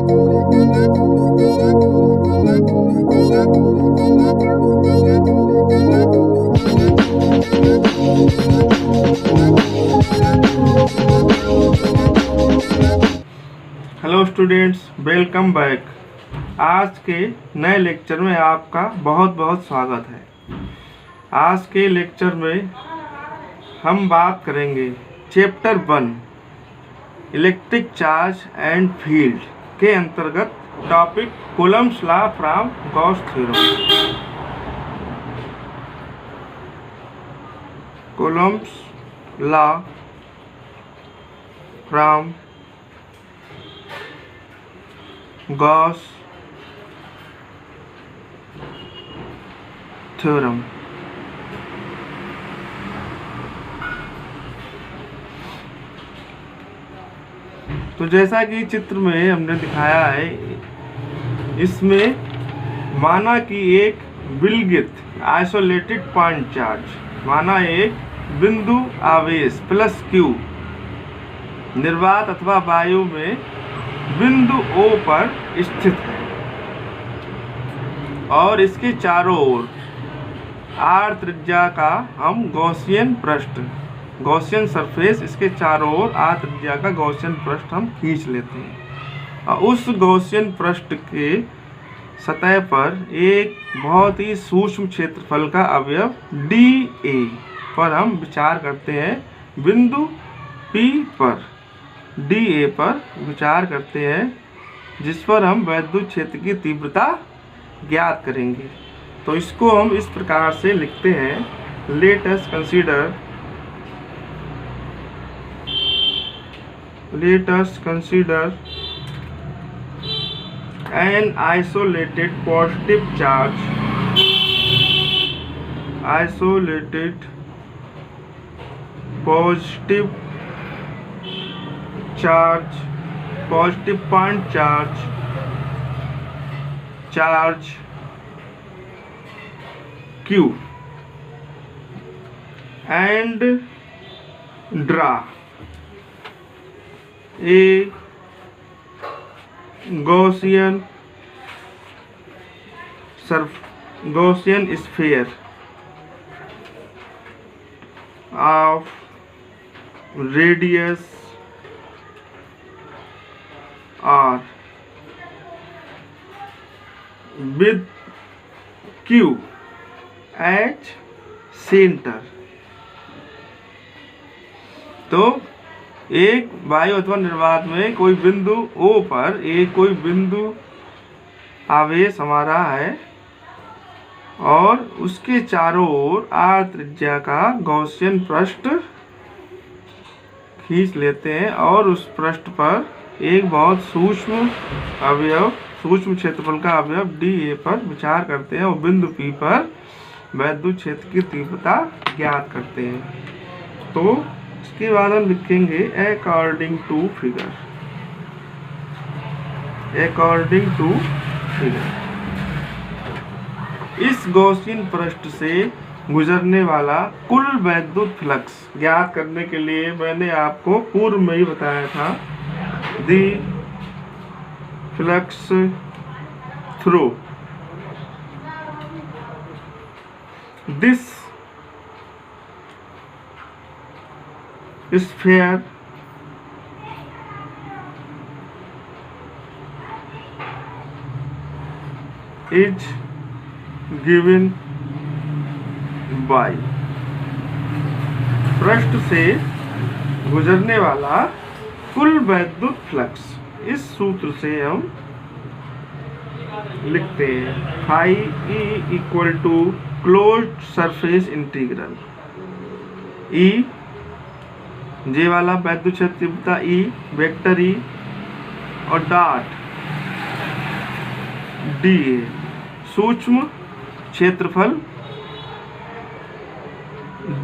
Hello students, welcome back. आज के नए लेक्चर में आपका बहुत बहुत स्वागत है। आज के लेक्चर में हम बात करेंगे chapter 1 electric charge and field के अंतर्गत topic Coulomb's law from Gauss theorem. Coulomb's law from Gauss theorem. तो जैसा कि चित्र में हमने दिखाया है, इसमें माना कि एक विलगित आइसोलेटेड पॉइंट चार्ज, माना एक बिंदु आवेश प्लस क्यू निर्वात अथवा वायु में बिंदु O पर स्थित है और इसके चारों ओर R त्रिज्या का हम गॉसियन पृष्ठ, गॉसियन सरफेस, इसके चारों ओर R त्रिज्या का गॉसियन पृष्ठ हम खींच लेते हैं और उस गॉसियन पृष्ठ के सतह पर एक बहुत ही सूक्ष्म क्षेत्रफल का अवयव dA पर हम विचार करते हैं। बिंदु P पर dA पर विचार करते हैं, जिस पर हम वैद्युत क्षेत्र की तीव्रता ज्ञात करेंगे। तो इसको हम इस प्रकार से लिखते हैं, let us consider an isolated positive point charge Q and draw a Gaussian sphere of radius R with Q at center। तो एक वायु अथवा निर्वात में कोई बिंदु O पर एक कोई बिंदु आवेश हमारा है और उसके चारों ओर R त्रिज्या का गॉसियन पृष्ठ खींच लेते हैं और उस पृष्ठ पर एक बहुत सूक्ष्म क्षेत्रफल का अवयव dA पर विचार करते हैं और बिंदु P पर वैद्युत क्षेत्र की तीव्रता ज्ञात करते हैं। तो इसके बाद हम लिखेंगे अकॉर्डिंग टू फिगर। इस गॉसियन पृष्ठ से गुजरने वाला कुल वैद्युत फ्लक्स ज्ञात करने के लिए मैंने आपको पूर्व में ही बताया था, the flux through this sphere is given by। पृष्ठ से गुजरने वाला कुल वैद्युत फ्लक्स इस सूत्र से हम लिखते हैं, phi E equal to closed surface integral E, जे वाला वैद्युत क्षेत्र तीव्रता E, वेक्टर E और डॉट dA, सूक्ष्म क्षेत्रफल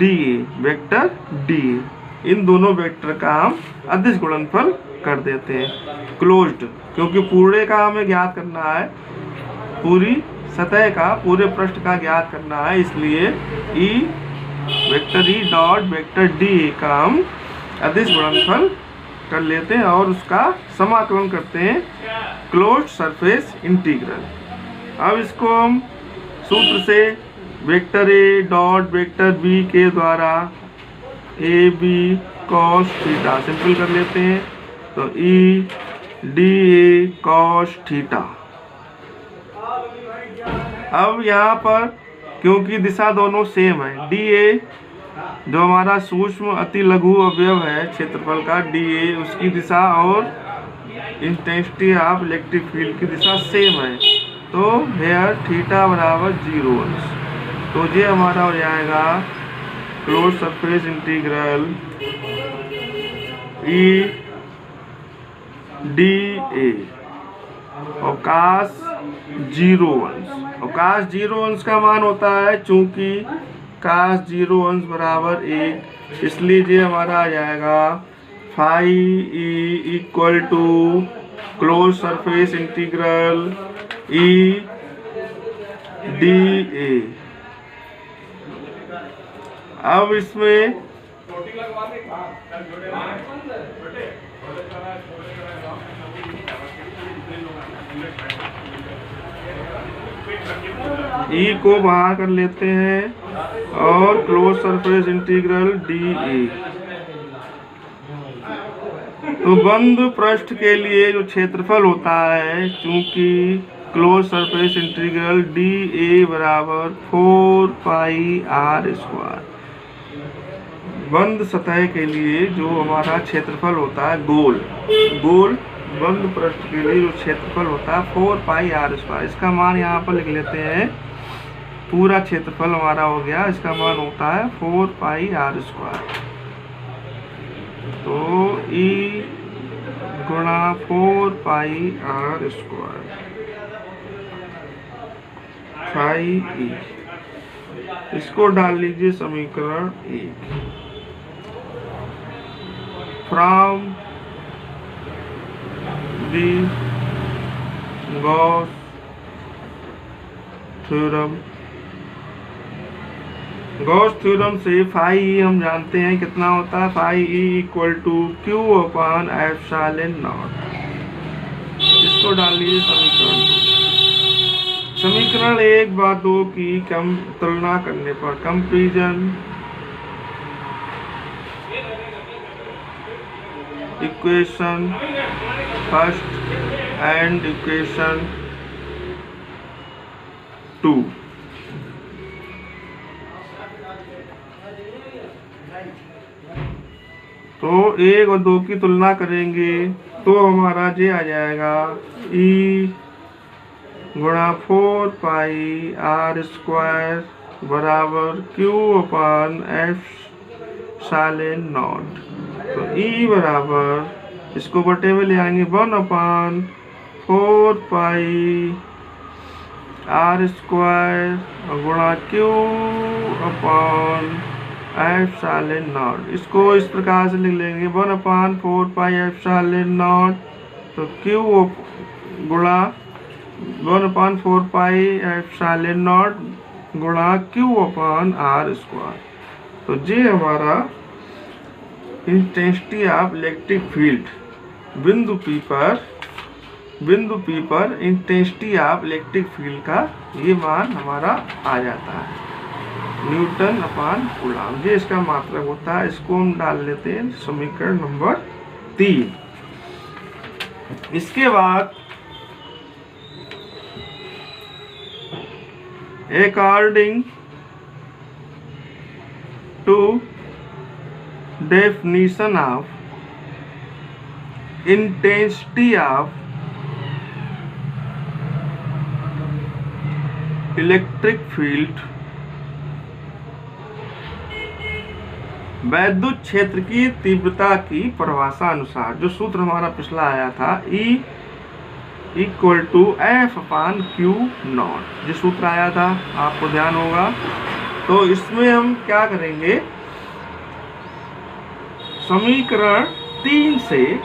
dA, वेक्टर dA। इन दोनों वेक्टर का हम अदिश गुणनफल कर देते हैं। क्लोज्ड क्योंकि पूरे का हमें ज्ञात करना है, पूरी सतह का, पूरे पृष्ठ का ज्ञात करना है, इसलिए vector E dot vector dA का हम अदिश गुणनफल कर लेते हैं और उसका समाकलन करते हैं क्लोज्ड सरफेस इंटीग्रल। अब इसको हम सूत्र से vector A dot vector B के द्वारा A B cos theta simple कर लेते हैं। तो E D A cos theta. अब यहाँ पर क्योंकि दिशा दोनों सेम है, डी ए जो हमारा सूक्ष्म अति लघु अवयव है क्षेत्रफल का डी ए, उसकी दिशा और इंटेंसिटी ऑफ इलेक्ट्रिक फील्ड की दिशा सेम है। तो हेयर थीटा बराबर 0 अंश। तो ये हमारा हो जाएगा close surface integral E D ए और कास 0 अंश। और कास 0 अंश का मान होता है, चूंकि कास 0 अंश बराबर 1, इसलिए ये हमारा आ जाएगा phi E equal to close surface integral E D A. अब इसमें ई को बाहर कर लेते हैं और close surface integral D A. तो बंद पृष्ठ के लिए जो क्षेत्रफल होता है, चूंकि क्लोज सरफेस इंटीग्रल डी ए बराबर 4 पाई आर स्क्वायर, बंद सतह के लिए जो हमारा क्षेत्रफल होता है गोल बंद पृष्ठ के लिए जो क्षेत्रफल होता है 4 पाई आर स्क्वायर। इसका मान यहाँ पर लिख लेते हैं। पूरा क्षेत्रफल हमारा हो गया, इसका मान होता है 4 पाई आर स्क्वायर। तो ई गुणा 4 pi R square phi E, इसको डाल लीजिए समीकरण 1। From the Gauss theorem, Gauss theorem से फाई ई हम जानते हैं कितना होता है, phi E equal to Q upon epsilon not. इसको डाल लीजिए समीकरण 2। समीकरण 1 व 2 की कम तुलना करने पर comparison equation first and equation 2। तो 1 और 2 की तुलना करेंगे तो हमारा ये आ जाएगा ई गुणा 4 पाई आर स्क्वायर बराबर क्यू अपॉन एप्सिलॉन नॉट। तो ई बराबर इसको बटे में ले आएंगे 1/4 पाई आर स्क्वायर गुणा क्यू अपॉन एप्सिलॉन नॉट। इसको इस प्रकार से लिख लेंगे 1/4 पाई एप्सिलॉन नॉट। तो क्यू गुणा 1/4 पाई एप्सिलॉन नॉट गुणा क्यू अपॉन आर स्क्वायर। तो ये हमारा इंटेंसिटी ऑफ इलेक्ट्रिक फील्ड बिंदु पी पर इंटेंसिटी ऑफ इलेक्ट्रिक फील्ड का ये मान हमारा आ जाता है न्यूटन अपॉन कूलम। ये इसका मात्रक होता है। इसको हम डाल लेते हैं समीकरण नंबर 3। इसके बाद according to definition of intensity of electric field, वैद्युत क्षेत्र की तीव्रता की परिभाषा अनुसार जो सूत्र हमारा पिछला आया था E equal to F upon Q not, जो सूत्र आया था आपको ध्यान होगा। तो इसमें हम क्या करेंगे, समीकरण 3 से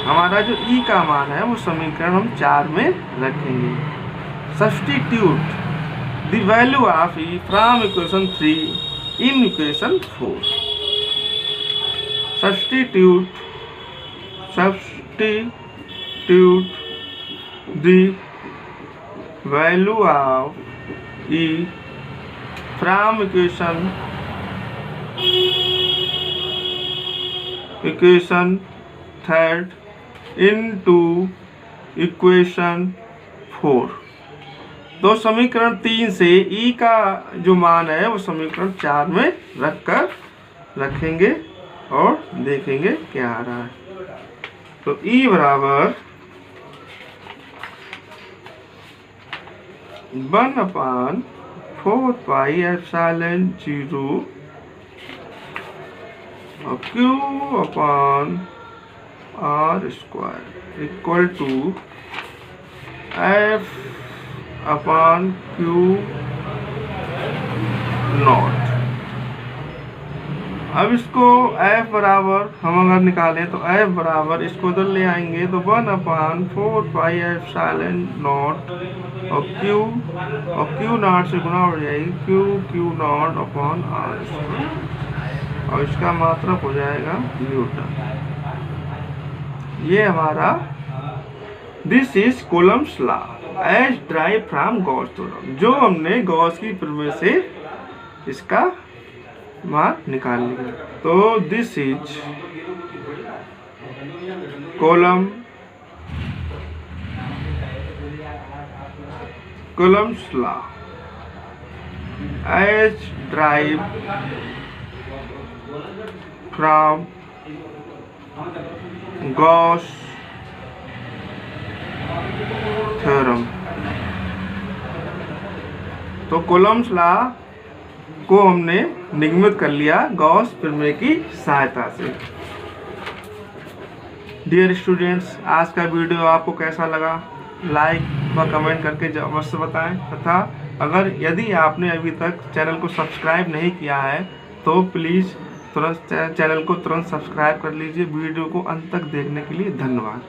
हमारा जो ई का मान है वो समीकरण हम 4 में रखेंगे। Substitute the value of E from equation 3 in equation 4। Substitute substitute the value of E from equation third into equation 4। तो समीकरण 3 से E का जो मान है वो समीकरण 4 में रखेंगे और देखेंगे क्या आ रहा है। तो E बराबर 1/4πε0 Q upon R square equal to F upon Q not. अब इसको F बराबर हम अगर निकालें तो F बराबर इसको उधर ले आएंगे तो 1/4πε0 और Q नॉट से गुना हो जाएगी Q नॉट अपॉन R और इसका मात्रक हो जाएगा न्यूटन। ये हमारा this is Coulomb's law as drive from Gauss theorem, जो हमने गॉस की प्रमेय से इसका मान निकाल लिया। तो this is Coulomb's law as drive from Gauss theorem. तो कूलम्स लॉ को हमने निगमित कर लिया गॉस प्रमेय की सहायता से। डियर स्टूडेंट्स, आज का वीडियो आपको कैसा लगा लाइक व कमेंट करके अवश्य बताएं, तथा अगर यदि आपने अभी तक चैनल को सब्सक्राइब नहीं किया है तो प्लीज़ तुरंत चैनल को तुरंत सब्सक्राइब कर लीजिए। वीडियो को अंत तक देखने के लिए धन्यवाद।